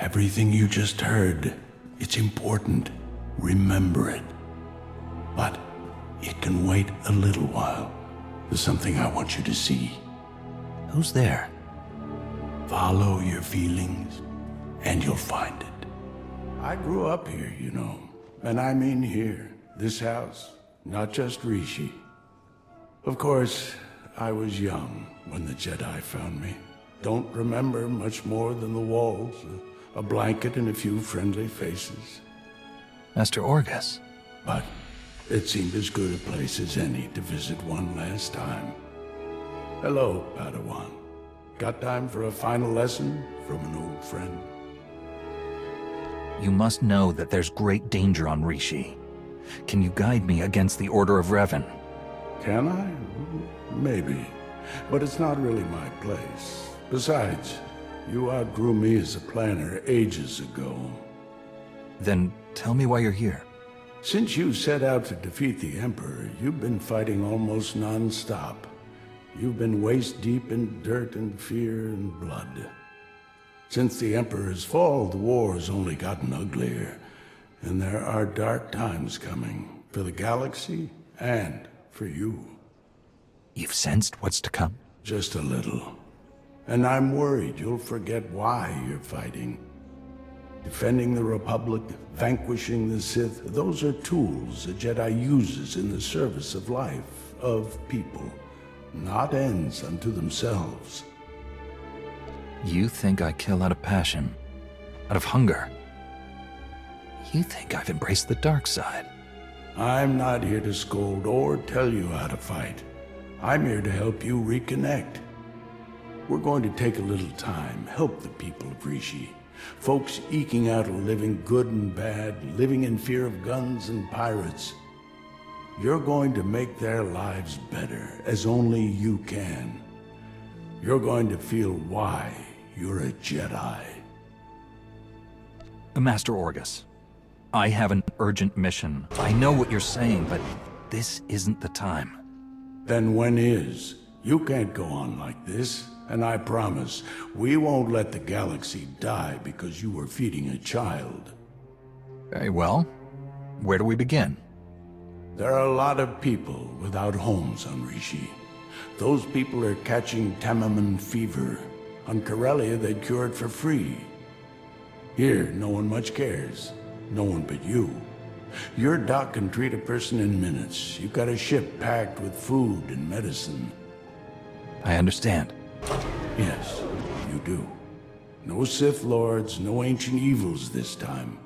Everything you just heard, it's important. Remember it. But it can wait a little while. There's something I want you to see. Who's there? Follow your feelings, and you'll find it. I grew up here, you know. And I mean here, this house, not just Rishi. Of course, I was young when the Jedi found me. Don't remember much more than the walls, a blanket and a few friendly faces. Master Orgus. But it seemed as good a place as any to visit one last time. Hello, Padawan. Got time for a final lesson from an old friend? You must know that there's great danger on Rishi. Can you guide me against the Order of Revan? Can I? Maybe. But it's not really my place. Besides, you outgrew me as a planner ages ago. Then tell me why you're here. Since you set out to defeat the Emperor, you've been fighting almost non-stop. You've been waist-deep in dirt and fear and blood. Since the Emperor's fall, the war's only gotten uglier. And there are dark times coming, for the galaxy and for you. You've sensed what's to come? Just a little. And I'm worried you'll forget why you're fighting. Defending the Republic, vanquishing the Sith, those are tools a Jedi uses in the service of life, of people, not ends unto themselves. You think I kill out of passion, out of hunger. You think I've embraced the dark side. I'm not here to scold or tell you how to fight. I'm here to help you reconnect. We're going to take a little time, help the people of Rishi. Folks eking out a living, good and bad, living in fear of guns and pirates. You're going to make their lives better, as only you can. You're going to feel why you're a Jedi. Master Orgus, I have an urgent mission. I know what you're saying, but this isn't the time. Then when is? You can't go on like this, and I promise, we won't let the galaxy die because you were feeding a child. Very well. Where do we begin? There are a lot of people without homes on Rishi. Those people are catching Tamaman fever. On Corellia, they'd cure it for free. Here, no one much cares. No one but you. Your doc can treat a person in minutes. You've got a ship packed with food and medicine. I understand. Yes, you do. No Sith Lords, no ancient evils this time.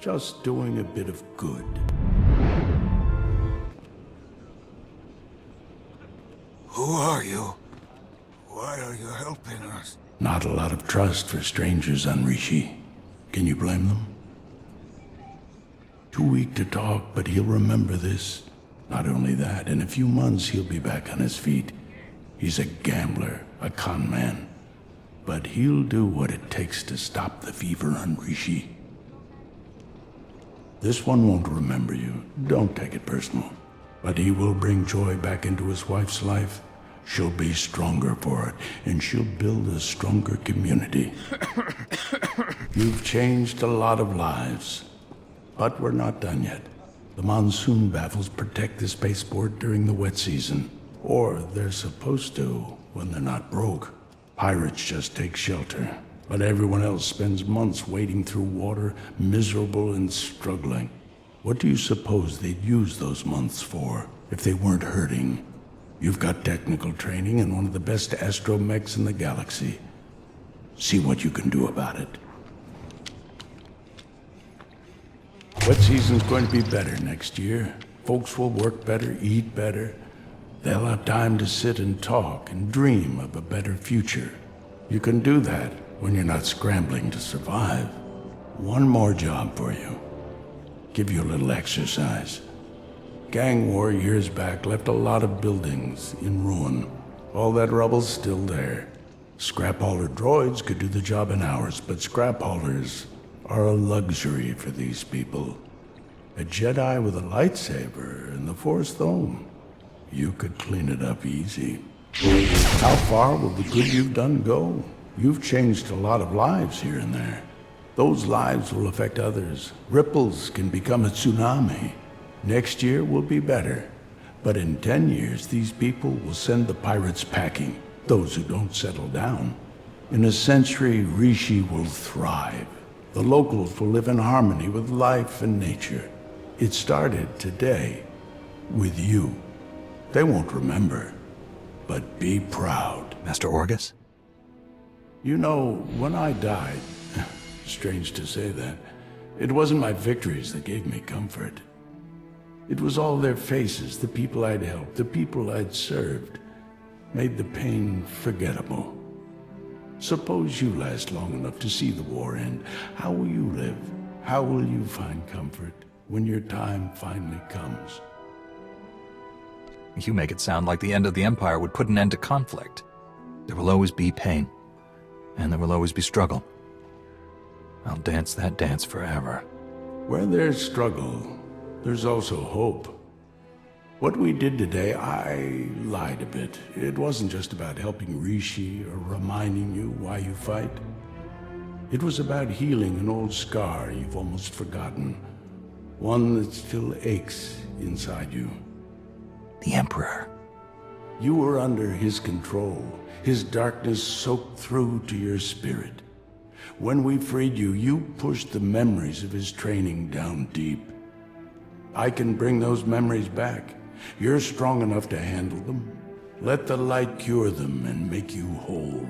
Just doing a bit of good. Who are you? Why are you helping us? Not a lot of trust for strangers on Rishi. Can you blame them? Too weak to talk, but he'll remember this. Not only that, in a few months he'll be back on his feet. He's a gambler, a con man. But he'll do what it takes to stop the fever on Rishi. This one won't remember you. Don't take it personal. But he will bring joy back into his wife's life. She'll be stronger for it, and she'll build a stronger community. You've changed a lot of lives. But we're not done yet. The monsoon baffles protect the spaceport during the wet season. Or they're supposed to when they're not broke. Pirates just take shelter. But everyone else spends months wading through water, miserable and struggling. What do you suppose they'd use those months for if they weren't hurting? You've got technical training and one of the best astromechs in the galaxy. See what you can do about it. Wet season's going to be better next year. Folks will work better, eat better. They'll have time to sit and talk and dream of a better future. You can do that when you're not scrambling to survive. One more job for you. Give you a little exercise. Gang war years back left a lot of buildings in ruin. All that rubble's still there. Scrap hauler droids could do the job in hours, but scrap haulers are a luxury for these people. A Jedi with a lightsaber and the Force Dome. You could clean it up easy. How far will the good you've done go? You've changed a lot of lives here and there. Those lives will affect others. Ripples can become a tsunami. Next year will be better. But in 10 years, these people will send the pirates packing, those who don't settle down. In a century, Rishi will thrive. The locals will live in harmony with life and nature. It started today, with you. They won't remember, but be proud. Master Orgus? You know, when I died, strange to say that, it wasn't my victories that gave me comfort. It was all their faces, the people I'd helped, the people I'd served, made the pain forgettable. Suppose you last long enough to see the war end. How will you live? How will you find comfort when your time finally comes? You make it sound like the end of the Empire would put an end to conflict. There will always be pain, and there will always be struggle. I'll dance that dance forever. Where there's struggle, there's also hope. What we did today, I lied a bit. It wasn't just about helping Rishi or reminding you why you fight. It was about healing an old scar you've almost forgotten. One that still aches inside you. The Emperor. You were under his control. His darkness soaked through to your spirit. When we freed you, you pushed the memories of his training down deep. I can bring those memories back. You're strong enough to handle them. Let the light cure them and make you whole.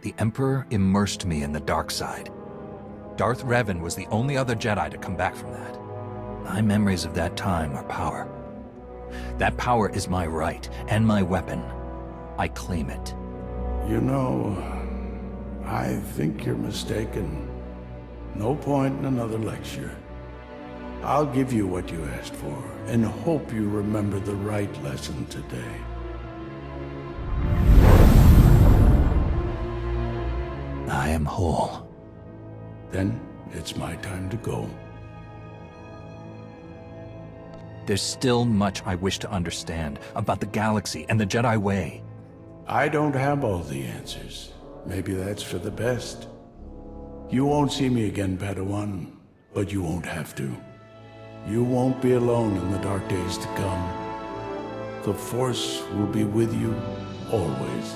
The Emperor immersed me in the dark side. Darth Revan was the only other Jedi to come back from that. My memories of that time are power. That power is my right and my weapon. I claim it. You know, I think you're mistaken. No point in another lecture. I'll give you what you asked for, and hope you remember the right lesson today. I am whole. Then it's my time to go. There's still much I wish to understand about the galaxy and the Jedi way. I don't have all the answers. Maybe that's for the best. You won't see me again, Padawan, but you won't have to. You won't be alone in the dark days to come. The Force will be with you always.